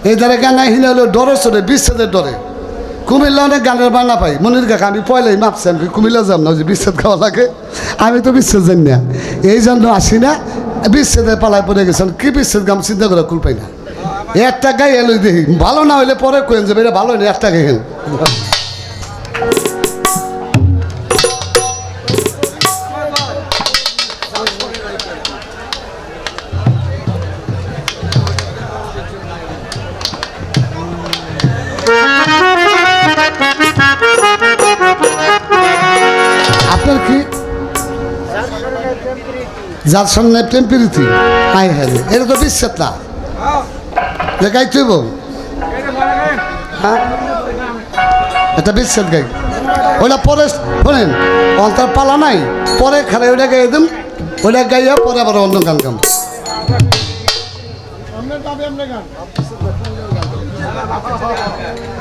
এই ধারে গানা হিলে হলো ডরে চলে বিচ্ছেদের ডরে কুমিল্লা অনেক গানের বানা পাই মনির কাকা আমি পয়লাই মাপছি আমি কুমিল্লা যাম না যে বিচ্ছেদ খাওয়া লাগে আমি তো বিচ্ছেদ জানি না এই জন্য আসি না বিচ্ছেদের পালায় পড়ে গেছেন কি বিচ্ছেদ গাম চিন্তা করে কুল পাই না একটা গাই এলো দেখি ভালো না হইলে পরে কেন যাবে এটা ভালো না একটা গাই আপনার কি যার সঙ্গে প্রেম প্রীতি আই হ্যাঁ এটা তো বিচ্ছেদ না গাই তুইব হ্যাঁ এটা বিচ্ছেদ গাই ওইটা পরে শোনেন অন্তর পালা নাই পরে খারে ওইটা গাই দিন ওইটা গাইয়া পরে আবার অন্য গান গান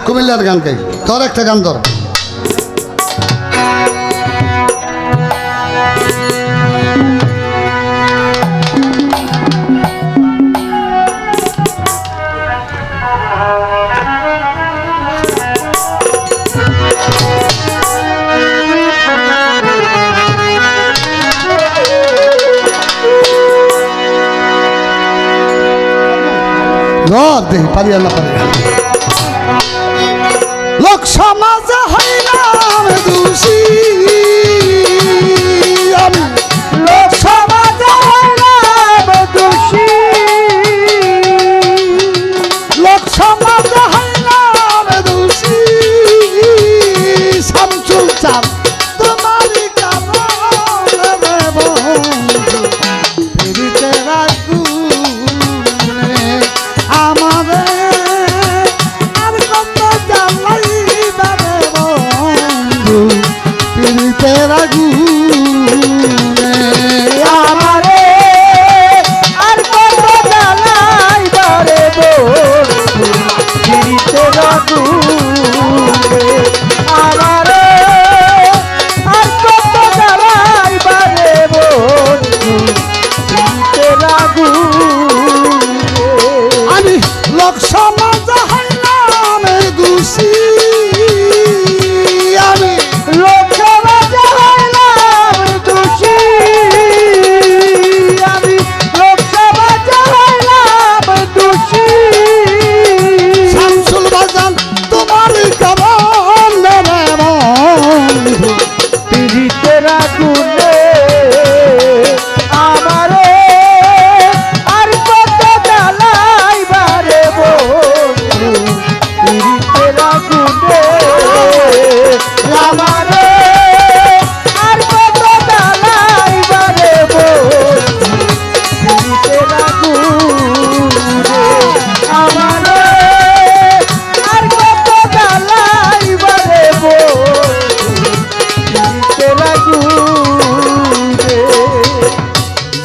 কুমিল্লার গান গাই তোর একটা গান ধর দেখি পারি আর না পারি লোক সমাজ হইলাম দোষী আমি লোক সমাজ হইলাম দোষী লোক সমাজ হইলাম দোষী শামসুল চাঁদ তোমারই কারণে বন্ধু ফিরিতে রাখু তেরা গুনে আমারে আর কত জ্বালাই বারে বন্ধু তেরা গুনে আমারে আর কত জ্বালাই বারে বন্ধু তেরা গুনে আমি লোক সমাজ হইলাম গুছি আমি লোক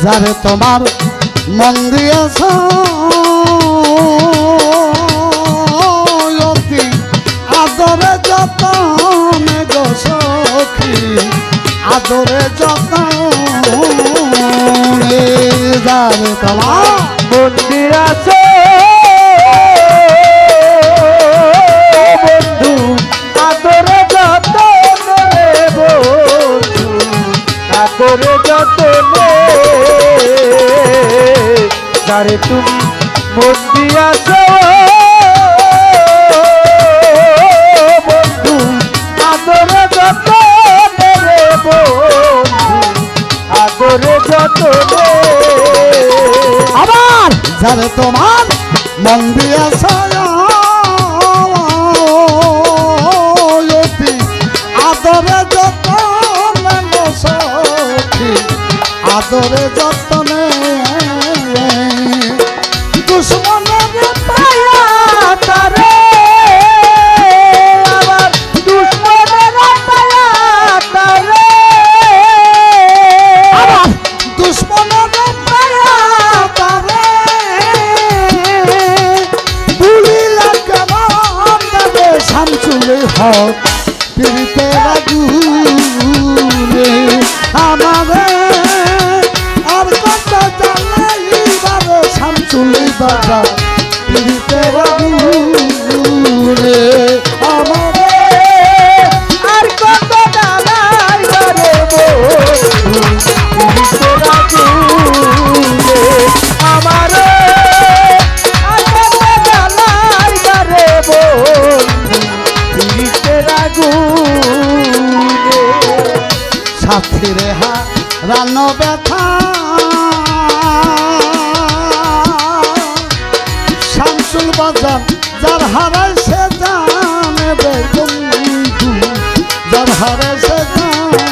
যারে তোমার মন দিয়েছ আদরে যতনে গো সখী আদরে যতনে যারে তোমার মন দিয়েছ বন্ধু আদরে যতনে বন্ধু আদরে যতনে যারে তুমি মন দিয়াছ বন্ধু আদরে যতনে বন্ধু আদরে যতনে আবার যারে তোমার মন দিয়াছ আদরে যতনে সখী আদরে যতনে দুশ্মনের পায়া তারে আবার দুশ্মনের পায়া তারে আবার দুশ্মনের পায়া তারে ভুলিলা কেমন যাবে শামসুলের হক পিরিতে রাগুনে আমারে আর কত জ্বালাই বাবা শামসুল বাবা পিরিতে রাগুনে প্রাণ ব্যথা শামসুল বাজার যার হারায় সে জানে রে বন্ধু যার হারায় সে জানে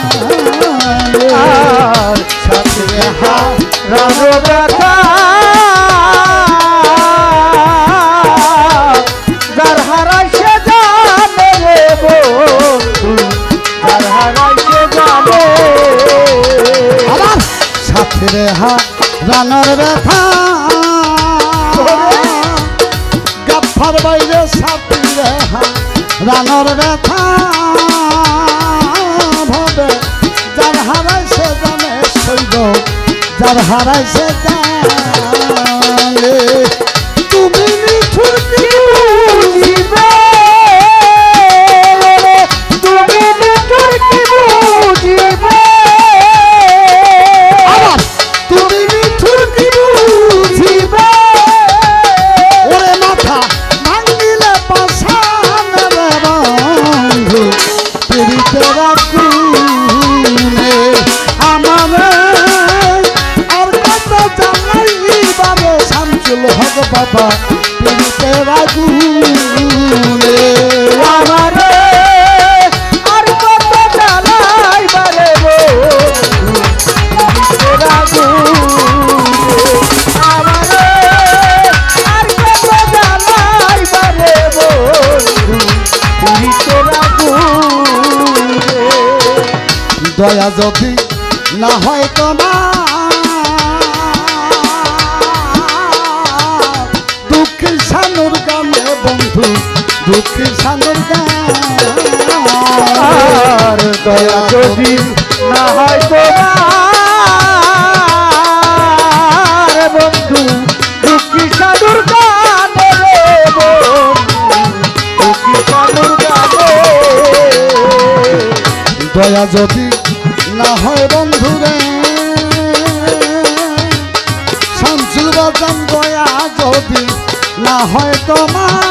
আর সাথে হারানো ব্যথা যার হারায় সে জানে রে বন্ধু যার হারায় সে জানে আবার সাথে রে হারানোর ব্যথা গাফার বাইরে সাথে রে হারানোর ব্যথা ভাবে যার হারায় সে জানে সৈব যার হারায় সে জানে তুমি নিঠুর কি বুঝিবে তুমি নিঠুর কি বুঝিবে আবার তুমি নিঠুর কি বুঝিবে ওরে মাথা ভাঙিলে পাশান রে বন্ধু পিড়িতে রাখুনে আমারে আর কত জানাইবারে শামসুল হক বাবা পিড়িতে রাখুনে আমারে আর কত জ্বালাইবারে বন্ধু পিড়িতে রাখুনে আমারে আর কত জ্বালাইবারে বন্ধু পিড়িতে রাখুনে দয়া যদি না হয় তোমার দুঃখের সানুর গানে বন্ধু দুঃখের সানুর আর দয়া যদি না হয় তোমার বন্ধু দুঃখী সাধুর গানে রে বন্ধু দুঃখী সাধুর গানে দয়া যদি না হয় বন্ধু রে শামসুল বাজান দয়া যদি না হয় তোমার